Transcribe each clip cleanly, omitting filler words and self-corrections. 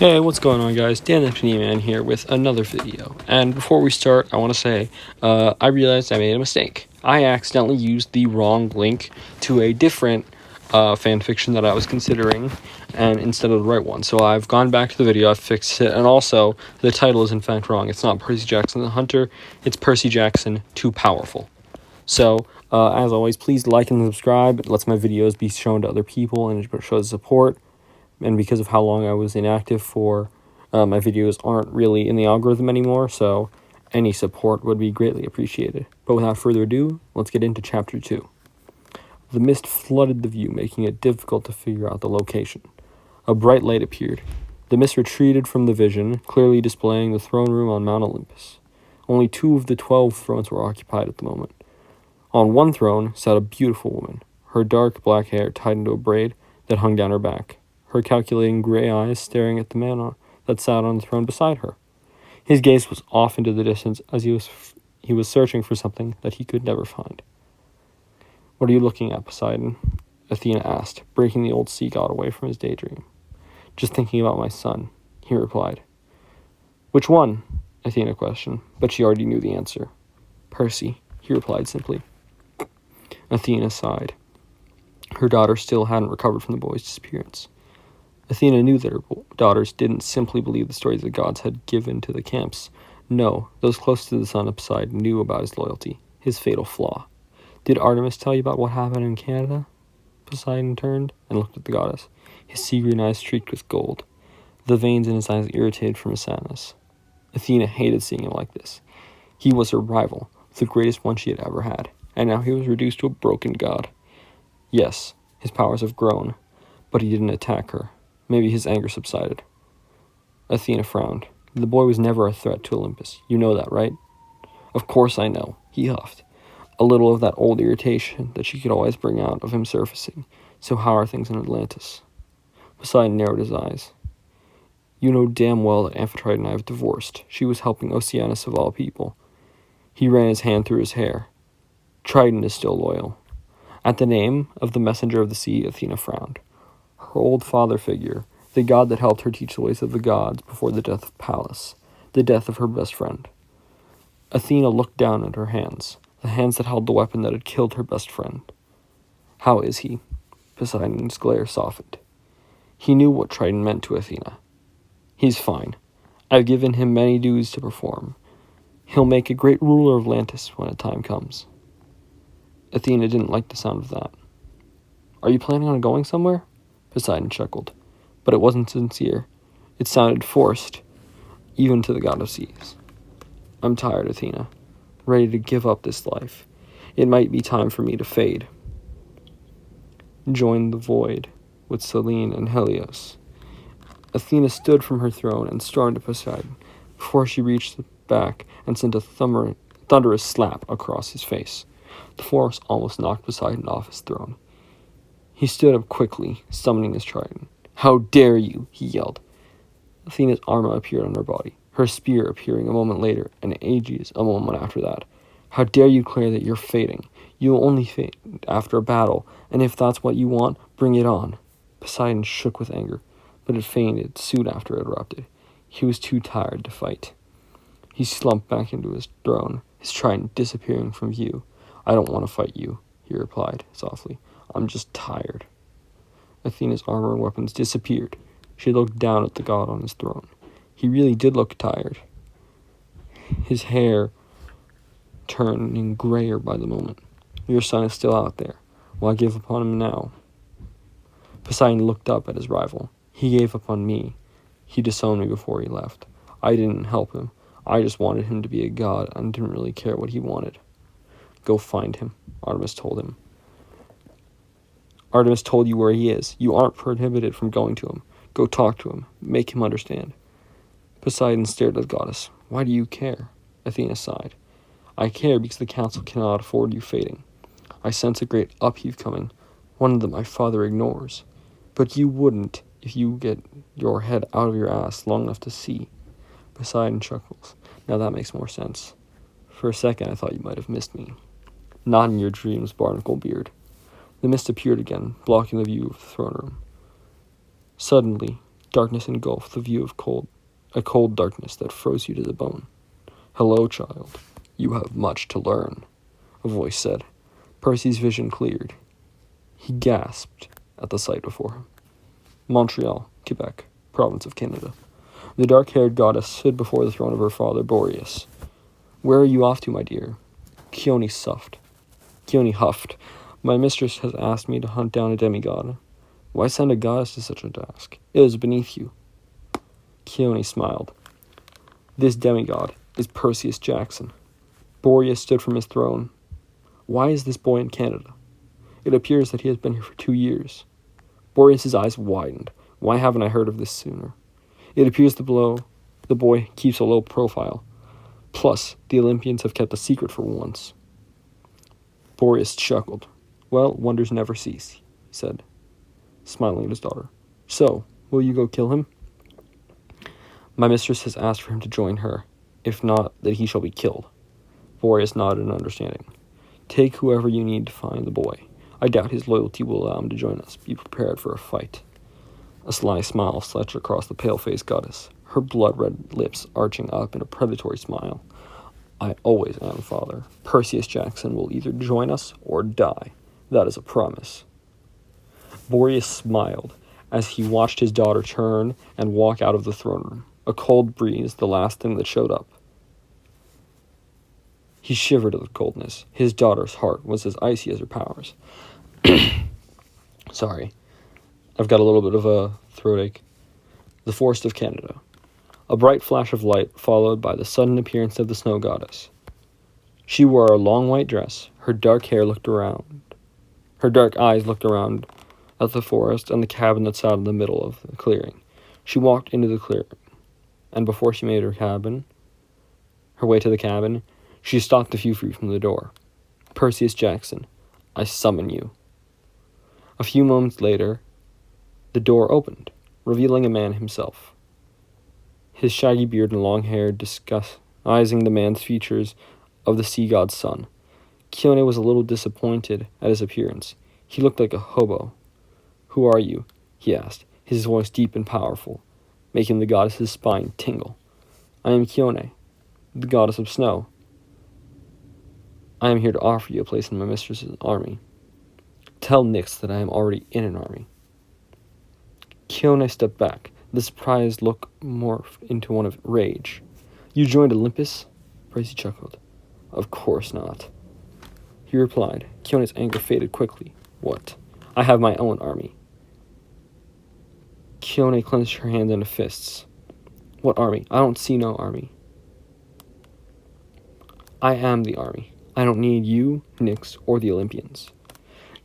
Hey, what's going on, guys? Dan the Panini Man here with another video. And before we start, I want to say, I realized I made a mistake. I accidentally used the wrong link to a different fan fiction that I was considering, and instead of the right one. So I've gone back to the video, I've fixed it, and also the title is in fact wrong. It's not Percy Jackson the Hunter, it's Percy Jackson Too Powerful. So, as always, please like and subscribe. It lets my videos be shown to other people, and it shows support. And because of how long I was inactive for, my videos aren't really in the algorithm anymore, so any support would be greatly appreciated. But without further ado, let's get into Chapter 2. The mist flooded the view, making it difficult to figure out the location. A bright light appeared. The mist retreated from the vision, clearly displaying the throne room on Mount Olympus. Only 2 of the 12 thrones were occupied at the moment. On one throne sat a beautiful woman, her dark black hair tied into a braid that hung down her back. Her calculating gray eyes staring at the man that sat on the throne beside her. His gaze was off into the distance as he was searching for something that he could never find. "What are you looking at, Poseidon?" Athena asked, breaking the old sea god away from his daydream. "Just thinking about my son," he replied. "Which one?" Athena questioned, but she already knew the answer. "Percy," he replied simply. Athena sighed. Her daughter still hadn't recovered from the boy's disappearance. Athena knew that her daughters didn't simply believe the stories the gods had given to the camps. No, those close to the sun of Poseidon knew about his loyalty, his fatal flaw. "Did Artemis tell you about what happened in Canada?" Poseidon turned and looked at the goddess, his sea-green eyes streaked with gold, the veins in his eyes irritated from his sadness. Athena hated seeing him like this. He was her rival, the greatest one she had ever had, and now he was reduced to a broken god. Yes, his powers have grown, but he didn't attack her. Maybe his anger subsided. Athena frowned. "The boy was never a threat to Olympus. You know that, right?" "Of course I know," he huffed. A little of that old irritation that she could always bring out of him surfacing. "So how are things in Atlantis?" Poseidon narrowed his eyes. "You know damn well that Amphitrite and I have divorced. She was helping Oceanus of all people." He ran his hand through his hair. "Triton is still loyal." At the name of the messenger of the sea, Athena frowned. Her old father figure, the god that helped her teach the ways of the gods before the death of Pallas, the death of her best friend. Athena looked down at her hands, the hands that held the weapon that had killed her best friend. "How is he?" Poseidon's glare softened. He knew what Triton meant to Athena. "He's fine. I've given him many duties to perform. He'll make a great ruler of Atlantis when a time comes." Athena didn't like the sound of that. "Are you planning on going somewhere?" Poseidon chuckled, but it wasn't sincere. It sounded forced, even to the god of seas. "I'm tired, Athena, ready to give up this life. It might be time for me to fade." Join the void with Selene and Helios. Athena stood from her throne and stormed at Poseidon before she reached back and sent a thunderous slap across his face. The force almost knocked Poseidon off his throne. He stood up quickly, summoning his trident. "How dare you!" he yelled. Athena's armor appeared on her body, her spear appearing a moment later, and Aegis a moment after that. "How dare you declare that you're fading? You will only fade after a battle, and if that's what you want, bring it on." Poseidon shook with anger, but it fainted soon after it erupted. He was too tired to fight. He slumped back into his throne, his trident disappearing from view. "I don't want to fight you," he replied softly. "I'm just tired." Athena's armor and weapons disappeared. She looked down at the god on his throne. He really did look tired, his hair turning grayer by the moment. "Your son is still out there. Why give up on him now?" Poseidon looked up at his rival. "He gave up on me. He disowned me before he left. I didn't help him. I just wanted him to be a god and didn't really care what he wanted." "Go find him," Artemis told him. "Artemis told you where he is. You aren't prohibited from going to him. Go talk to him. Make him understand." Poseidon stared at the goddess. "Why do you care?" Athena sighed. "I care because the council cannot afford you fading. I sense a great upheave coming, one that my father ignores. But you wouldn't if you get your head out of your ass long enough to see." Poseidon chuckles. "Now that makes more sense. For a second I thought you might have missed me." "Not in your dreams, barnacle beard." The mist appeared again, blocking the view of the throne room. Suddenly, Darkness engulfed the view of a cold darkness that froze you to the bone. "Hello, child. You have much to learn," a voice said. Percy's vision cleared. He gasped at the sight before him. Montreal, Quebec, province of Canada. The dark-haired goddess stood before the throne of her father, Boreas. "Where are you off to, my dear?" Keone huffed. "My mistress has asked me to hunt down a demigod." "Why send a goddess to such a task? It is beneath you." Keone smiled. "This demigod is Percy Jackson." Boreas stood from his throne. "Why is this boy in Canada? It appears that he has been here for 2 years." Boreas's eyes widened. "Why haven't I heard of this sooner? It appears the boy keeps a low profile. Plus, the Olympians have kept a secret for once." Boreas chuckled. "Well, wonders never cease," he said, smiling at his daughter. "So, will you go kill him?" "My mistress has asked for him to join her. If not, then he shall be killed." Boreas nodded in understanding. "Take whoever you need to find the boy. I doubt his loyalty will allow him to join us. Be prepared for a fight." A sly smile stretched across the pale-faced goddess, her blood-red lips arching up in a predatory smile. "I always am, father. Percy Jackson will either join us or die. That is a promise." Boreas smiled as he watched his daughter turn and walk out of the throne room, a cold breeze the last thing that showed up. He shivered at the coldness. His daughter's heart was as icy as her powers. Sorry. I've got a little bit of a throat ache. The forest of Canada. A bright flash of light followed by the sudden appearance of the snow goddess. She wore a long white dress. Her dark eyes looked around at the forest and the cabin that sat in the middle of the clearing. She walked into the clearing, and before she made her way to the cabin, she stopped a few feet from the door. "Percy Jackson, I summon you." A few moments later, the door opened, revealing a man himself. His shaggy beard and long hair disguising the man's features of the sea god's son. Keone was a little disappointed at his appearance. He looked like a hobo. "Who are you?" he asked, his voice deep and powerful, making the goddess's spine tingle. "I am Keone, the goddess of snow. I am here to offer you a place in my mistress's army." "Tell Nyx that I am already in an army." Keone stepped back, the surprised look morphed into one of rage. "You joined Olympus?" Percy chuckled. "Of course not," he replied. Keone's anger faded quickly. "What? I have my own army." Keone clenched her hands into fists. "What army? I don't see no army." "I am the army. I don't need you, Nyx, or the Olympians."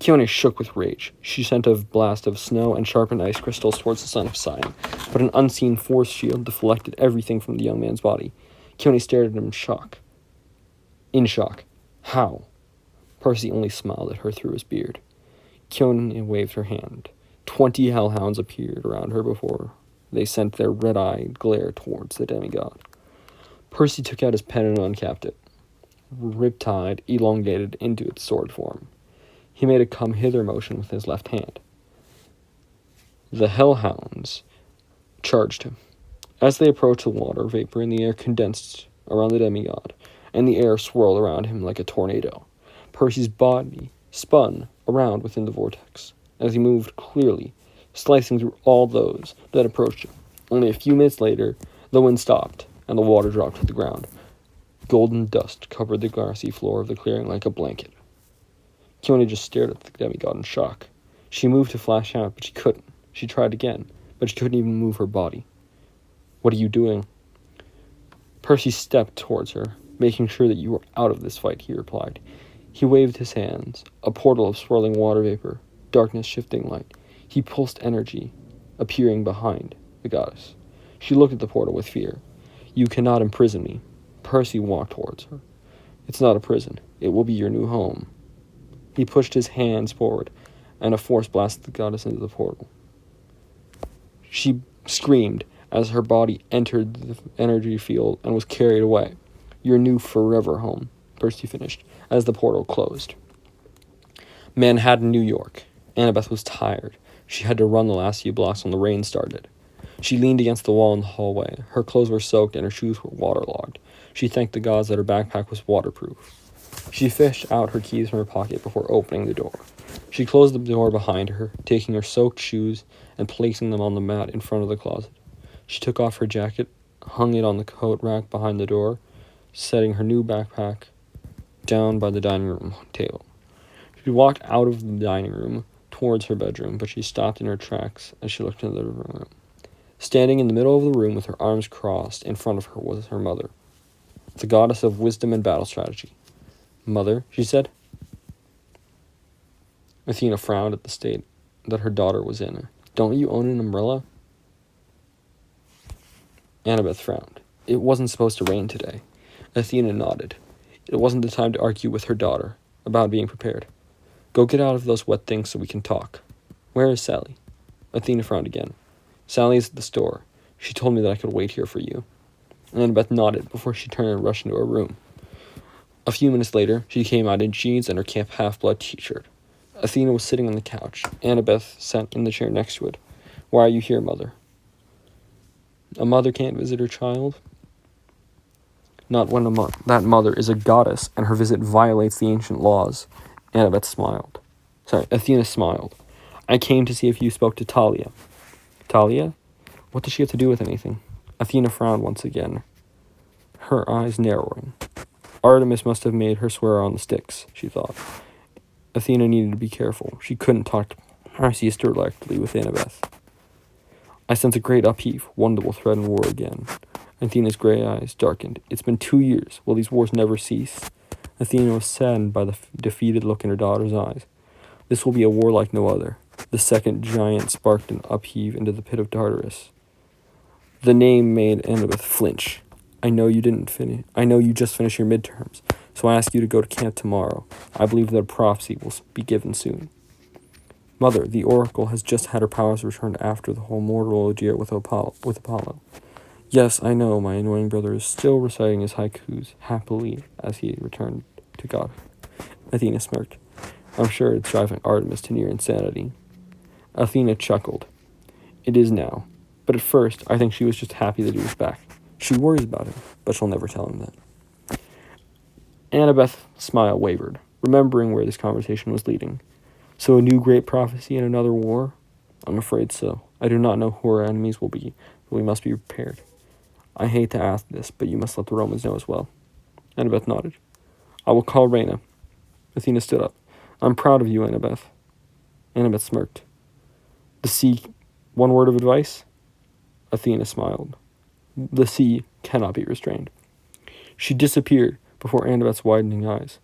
Keone shook with rage. She sent a blast of snow and sharpened ice crystals towards the son of Sidon, but an unseen force shield deflected everything from the young man's body. Keone stared at him in shock. "How?" Percy only smiled at her through his beard. Keone waved her hand. 20 hellhounds appeared around her before they sent their red-eyed glare towards the demigod. Percy took out his pen and uncapped it. Riptide elongated into its sword form. He made a come-hither motion with his left hand. The hellhounds charged him. As they approached, the water vapor in the air condensed around the demigod, and the air swirled around him like a tornado. Percy's body spun around within the vortex as he moved clearly, slicing through all those that approached him. Only a few minutes later, the wind stopped, and the water dropped to the ground. Golden dust covered the grassy floor of the clearing like a blanket. Keone just stared at the demigod in shock. She moved to flash out, but she couldn't. She tried again, but she couldn't even move her body. "What are you doing?" Percy stepped towards her. "Making sure that you are out of this fight," he replied. He waved his hands, a portal of swirling water vapor, darkness shifting light. He pulsed energy, appearing behind the goddess. She looked at the portal with fear. "You cannot imprison me." Percy walked towards her. "It's not a prison. It will be your new home." He pushed his hands forward, and a force blasted the goddess into the portal. She screamed as her body entered the energy field and was carried away. "Your new forever home," Percy finished, as the portal closed. Manhattan, New York. Annabeth was tired. She had to run the last few blocks when the rain started. She leaned against the wall in the hallway. Her clothes were soaked and her shoes were waterlogged. She thanked the gods that her backpack was waterproof. She fished out her keys from her pocket before opening the door. She closed the door behind her, taking her soaked shoes and placing them on the mat in front of the closet. She took off her jacket, hung it on the coat rack behind the door, setting her new backpack down by the dining room table. She walked out of the dining room towards her bedroom, but she stopped in her tracks as she looked into the living room. Standing in the middle of the room with her arms crossed in front of her was her mother, the goddess of wisdom and battle strategy. "Mother," she said. Athena frowned at the state that her daughter was in. "Don't you own an umbrella?" Annabeth frowned. It wasn't supposed to rain today. Athena nodded. It wasn't the time to argue with her daughter about being prepared. "Go get out of those wet things so we can talk." "Where is Sally?" Athena frowned again. "Sally is at the store. She told me that I could wait here for you." Annabeth nodded before she turned and rushed into her room. A few minutes later, she came out in jeans and her Camp Half-Blood t-shirt. Athena was sitting on the couch. Annabeth sat in the chair next to it. "Why are you here, Mother?" "A mother can't visit her child." "Not when that mother is a goddess and her visit violates the ancient laws." Annabeth smiled. Athena smiled. "I came to see if you spoke to Talia." "Talia? What does she have to do with anything?" Athena frowned once again, her eyes narrowing. Artemis must have made her swear on the sticks, she thought. Athena needed to be careful. She couldn't talk to Perseus directly with Annabeth. "I sense a great upheave, one that will threaten war again." Athena's gray eyes darkened. "It's been 2 years. Will these wars never cease?" Athena was saddened by the defeated look in her daughter's eyes. "This will be a war like no other." The second giant sparked an upheave into the pit of Tartarus. The name made Annabeth flinch. I know you just finished your midterms, so I ask you to go to camp tomorrow. I believe that a prophecy will be given soon." "Mother, the oracle has just had her powers returned after the whole mortal ordeal with Apollo." "Yes, I know. My annoying brother is still reciting his haikus happily as he returned to God." Athena smirked. "I'm sure it's driving Artemis to near insanity." Athena chuckled. "It is now. But at first, I think she was just happy that he was back. She worries about him, but she'll never tell him that." Annabeth's smile wavered, remembering where this conversation was leading. "So a new great prophecy and another war?" "I'm afraid so. I do not know who our enemies will be, but we must be prepared." "I hate to ask this, but you must let the Romans know as well." Annabeth nodded. "I will call Reyna." Athena stood up. "I'm proud of you, Annabeth." Annabeth smirked. "The sea, one word of advice?" Athena smiled. "The sea cannot be restrained." She disappeared before Annabeth's widening eyes.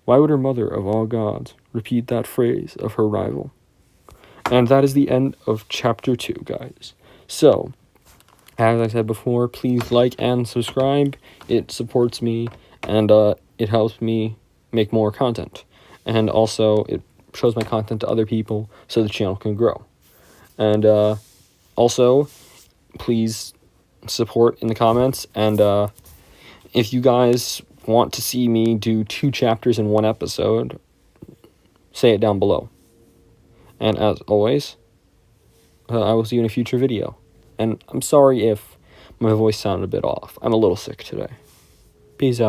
Why would her mother, of all gods, repeat that phrase of her rival? And that is the end of chapter 2, guys. So, as I said before, please like and subscribe. It supports me, and it helps me make more content. And also, it shows my content to other people so the channel can grow. And also, please support in the comments, and if you guys want to see me do 2 chapters in 1 episode, say it down below. And as always, I will see you in a future video. And I'm sorry if my voice sounded a bit off. I'm a little sick today. Peace out.